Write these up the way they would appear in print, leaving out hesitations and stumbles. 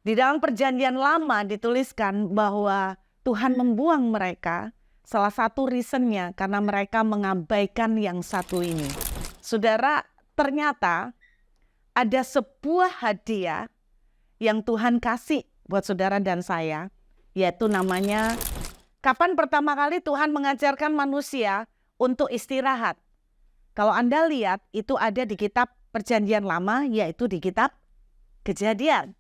Di dalam perjanjian lama dituliskan bahwa Tuhan membuang mereka, salah satu reasonnya karena mereka mengabaikan yang satu ini. Saudara, ternyata ada sebuah hadiah yang Tuhan kasih buat saudara dan saya, yaitu namanya, kapan pertama kali Tuhan mengajarkan manusia untuk istirahat? Kalau Anda lihat, itu ada di kitab Perjanjian Lama, yaitu di kitab Kejadian.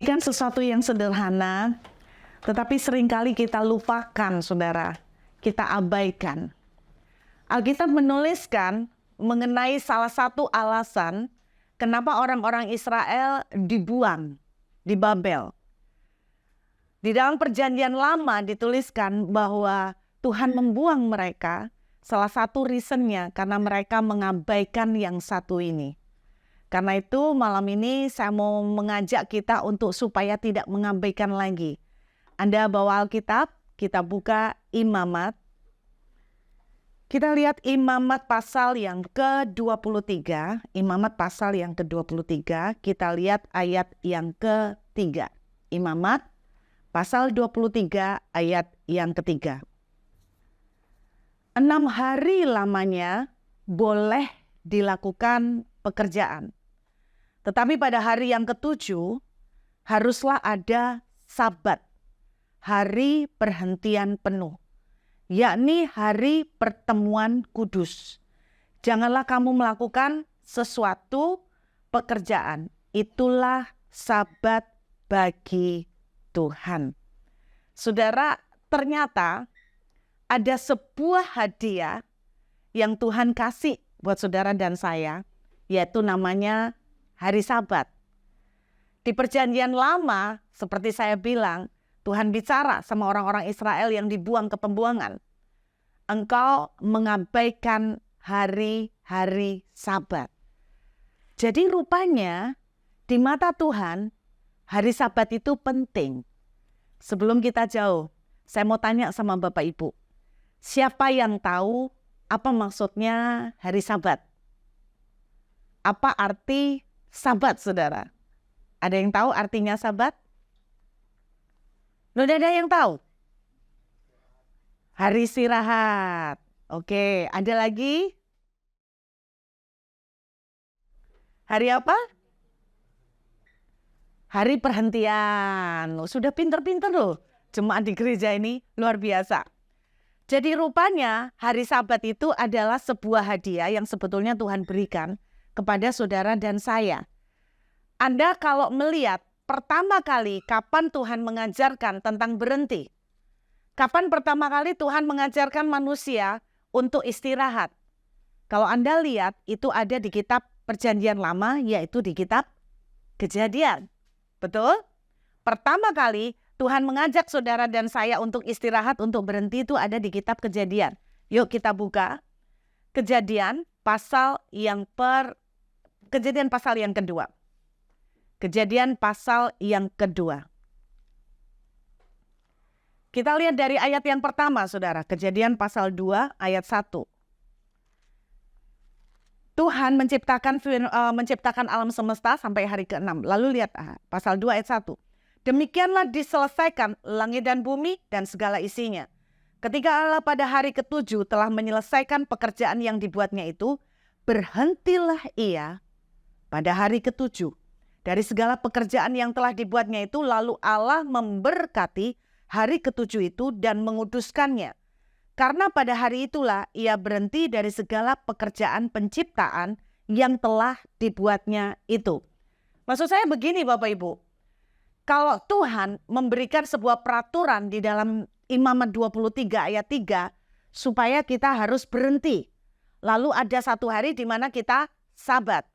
Kan sesuatu yang sederhana, tetapi seringkali kita lupakan, saudara. Kita abaikan. Alkitab menuliskan mengenai salah satu alasan kenapa orang-orang Israel dibuang di Babel. Di dalam perjanjian lama dituliskan bahwa Tuhan membuang mereka, salah satu reasonnya karena mereka mengabaikan yang satu ini. Karena itu malam ini saya mau mengajak kita untuk supaya tidak mengabaikan lagi. Anda bawa Alkitab, kita buka Imamat. Kita lihat Imamat pasal yang ke-23. Imamat pasal yang ke-23, kita lihat ayat yang ke-3. Imamat pasal 23 ayat yang ke-3. 6 hari lamanya boleh dilakukan pekerjaan. Tetapi pada hari yang ke-7 haruslah ada Sabat, hari perhentian penuh, yakni hari pertemuan kudus. Janganlah kamu melakukan sesuatu pekerjaan, itulah Sabat bagi Tuhan. Saudara, ternyata ada sebuah hadiah yang Tuhan kasih buat saudara dan saya, yaitu namanya hari Sabat. Di perjanjian lama, seperti saya bilang, Tuhan bicara sama orang-orang Israel yang dibuang ke pembuangan. Engkau mengabaikan hari-hari Sabat. Jadi rupanya di mata Tuhan, hari Sabat itu penting. Sebelum kita jauh, saya mau tanya sama Bapak Ibu. Siapa yang tahu apa maksudnya hari Sabat? Apa arti Sabat, saudara? Ada yang tahu artinya Sabat? Udah ada yang tahu? Hari istirahat. Oke, ada lagi? Hari apa? Hari perhentian. Loh, sudah pinter-pinter loh. Jemaat di gereja ini luar biasa. Jadi rupanya hari Sabat itu adalah sebuah hadiah yang sebetulnya Tuhan berikan kepada saudara dan saya. Anda kalau melihat pertama kali kapan Tuhan mengajarkan tentang berhenti? Kapan pertama kali Tuhan mengajarkan manusia untuk istirahat? Kalau Anda lihat itu ada di kitab Perjanjian Lama, yaitu di kitab Kejadian. Betul? Pertama kali Tuhan mengajak saudara dan saya untuk istirahat, untuk berhenti itu ada di kitab Kejadian. Yuk kita buka Kejadian pasal yang kedua. Kejadian pasal yang kedua. Kita lihat dari ayat yang pertama, saudara. Kejadian pasal 2 ayat 1. Tuhan menciptakan alam semesta sampai hari ke-6. Lalu lihat pasal 2 ayat 1. Demikianlah diselesaikan langit dan bumi dan segala isinya. Ketika Allah pada hari ke-7 telah menyelesaikan pekerjaan yang dibuatnya itu, berhentilah ia pada hari ke-7 dari segala pekerjaan yang telah dibuatnya itu, lalu Allah memberkati hari ke-7 itu dan menguduskannya. Karena pada hari itulah ia berhenti dari segala pekerjaan penciptaan yang telah dibuatnya itu. Maksud saya begini Bapak Ibu, kalau Tuhan memberikan sebuah peraturan di dalam Imamat 23 ayat 3, supaya kita harus berhenti. Lalu ada satu hari di mana kita Sabat.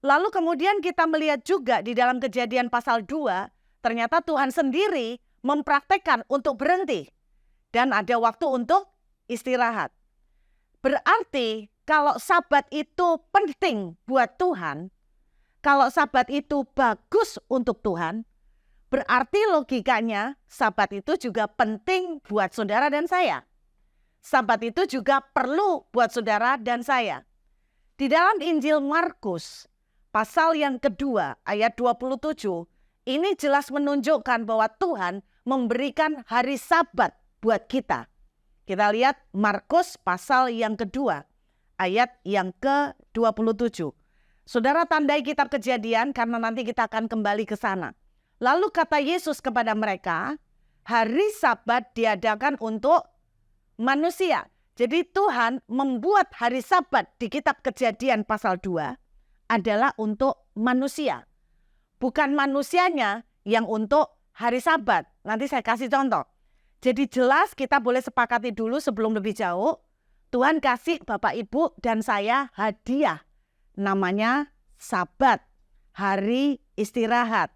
Lalu kemudian kita melihat juga di dalam Kejadian pasal 2, ternyata Tuhan sendiri mempraktekkan untuk berhenti. Dan ada waktu untuk istirahat. Berarti kalau Sabat itu penting buat Tuhan, kalau Sabat itu bagus untuk Tuhan, berarti logikanya Sabat itu juga penting buat saudara dan saya. Sabat itu juga perlu buat saudara dan saya. Di dalam Injil Markus, pasal yang kedua, ayat 27, ini jelas menunjukkan bahwa Tuhan memberikan hari Sabat buat kita. Kita lihat Markus pasal yang kedua, ayat yang ke-27. Saudara tandai kitab Kejadian karena nanti kita akan kembali ke sana. Lalu kata Yesus kepada mereka, hari Sabat diadakan untuk manusia. Jadi Tuhan membuat hari Sabat di kitab Kejadian pasal 2 adalah untuk manusia. Bukan manusianya yang untuk hari Sabat. Nanti saya kasih contoh. Jadi jelas kita boleh sepakati dulu sebelum lebih jauh. Tuhan kasih Bapak Ibu dan saya hadiah. Namanya Sabat, hari istirahat.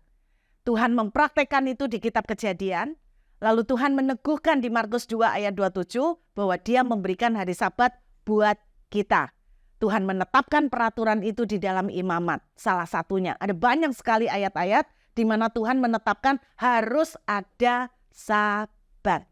Tuhan mempraktekkan itu di kitab Kejadian. Lalu Tuhan meneguhkan di Markus 2 ayat 27 bahwa Dia memberikan hari Sabat buat kita. Tuhan menetapkan peraturan itu di dalam imamat. Salah satunya. Ada banyak sekali ayat-ayat di mana Tuhan menetapkan harus ada Sabat.